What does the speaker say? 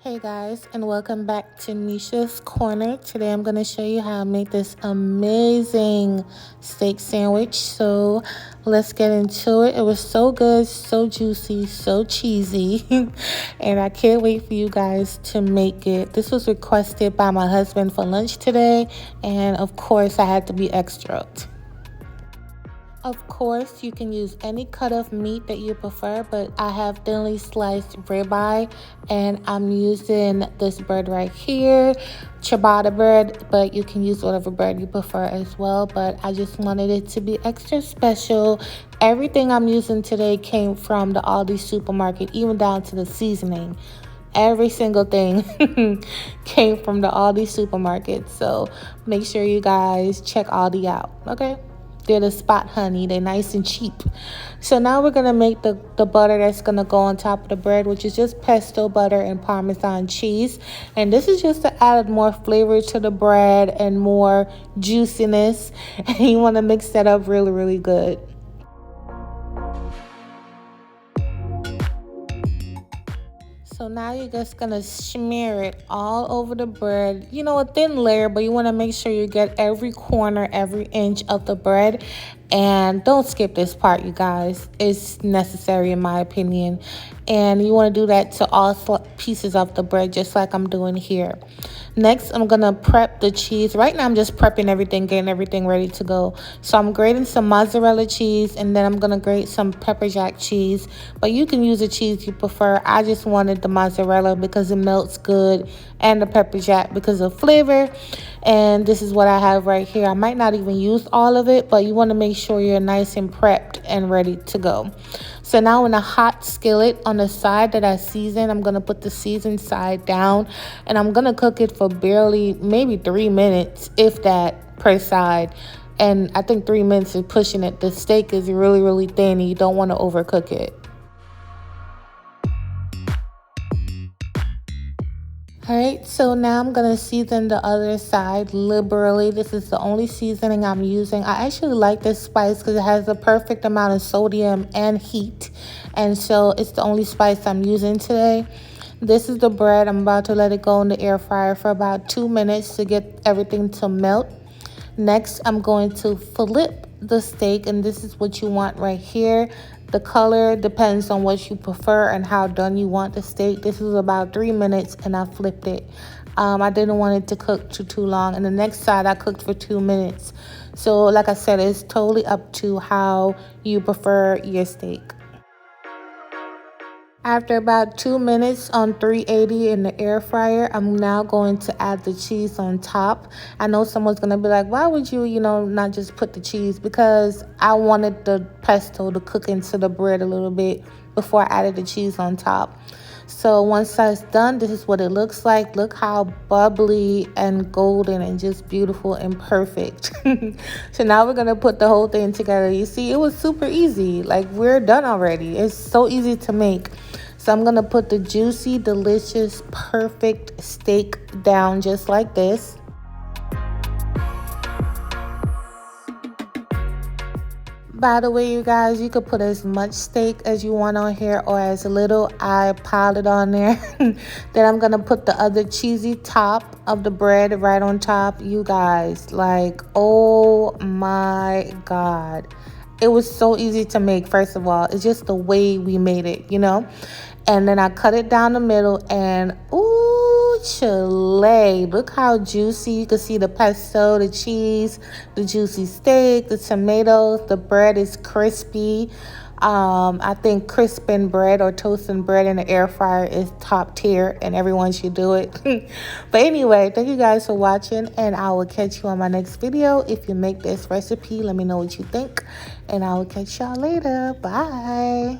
Hey guys, and welcome back to Nisha's Corner. Today I'm going to show you how I make this amazing steak sandwich. So let's get into it. It was so good, so juicy, so cheesy, and I can't wait for you guys to make it. This was requested by my husband for lunch today, and of course I had to be extra. Of course, you can use any cut of meat that you prefer, but I have thinly sliced ribeye, and I'm using this bread right here, ciabatta bread, but you can use whatever bread you prefer as well. But I just wanted it to be extra special. Everything I'm using today came from the Aldi supermarket, even down to the seasoning. Every single thing came from the Aldi supermarket. So make sure you guys check Aldi out, okay? They're the spot, honey. They're nice and cheap. So now we're going to make the butter that's going to go on top of the bread, which is just pesto butter and Parmesan cheese. And this is just to add more flavor to the bread and more juiciness. And you want to mix that up really, really good. So now you're just going to smear it all over the bread. You know, a thin layer, but you want to make sure you get every corner, every inch of the bread. And don't skip this part, you guys. It's necessary in my opinion. And you want to do that to all pieces of the bread, just like I'm doing here. Next, I'm going to prep the cheese. Right now, I'm just prepping everything, getting everything ready to go. So I'm grating some mozzarella cheese, and then I'm going to grate some pepper jack cheese. But you can use the cheese you prefer. I just wanted the mozzarella because it melts good, and the pepper jack because of flavor. And this is what I have right here. I might not even use all of it, but you want to make sure you're nice and prepped and ready to go. So now in a hot skillet on the side that I seasoned, I'm going to put the seasoned side down, and I'm going to cook it for barely maybe 3 minutes, if that, per side. And I think 3 minutes is pushing it. The steak is really, really thin, and you don't want to overcook it. Alright, so now I'm going to season the other side liberally. This is the only seasoning I'm using. I actually like this spice because it has the perfect amount of sodium and heat. And so it's the only spice I'm using today. This is the bread. I'm about to let it go in the air fryer for about 2 minutes to get everything to melt. Next, I'm going to flip the steak, and this is what you want right here. The color depends on what you prefer and how done you want the steak. This is about 3 minutes, and I flipped it. I didn't want it to cook too long. And the next side, I cooked for 2 minutes. So, like I said, it's totally up to how you prefer your steak. After about 2 minutes on 380 in the air fryer, I'm now going to add the cheese on top. I know someone's going to be like, why would you, not just put the cheese? Because I wanted the pesto to cook into the bread a little bit before I added the cheese on top. So once that's done, this is what it looks like. Look how bubbly and golden and just beautiful and perfect. So now we're going to put the whole thing together. You see, it was super easy. Like, we're done already. It's so easy to make. So I'm going to put the juicy, delicious, perfect steak down just like this. By the way, you guys, you could put as much steak as you want on here or as little. I piled it on there. Then I'm going to put the other cheesy top of the bread right on top. You guys, like, oh my God. It was so easy to make, first of all. It's just the way we made it, And then I cut it down the middle, and ooh, chile. Look how juicy. You can see the pesto, the cheese, the juicy steak, the tomatoes. The bread is crispy. I think crisping bread or toasting bread in the air fryer is top tier, and everyone should do it. But anyway, thank you guys for watching, and I will catch you on my next video. If you make this recipe, let me know what you think, and I will catch y'all later. Bye.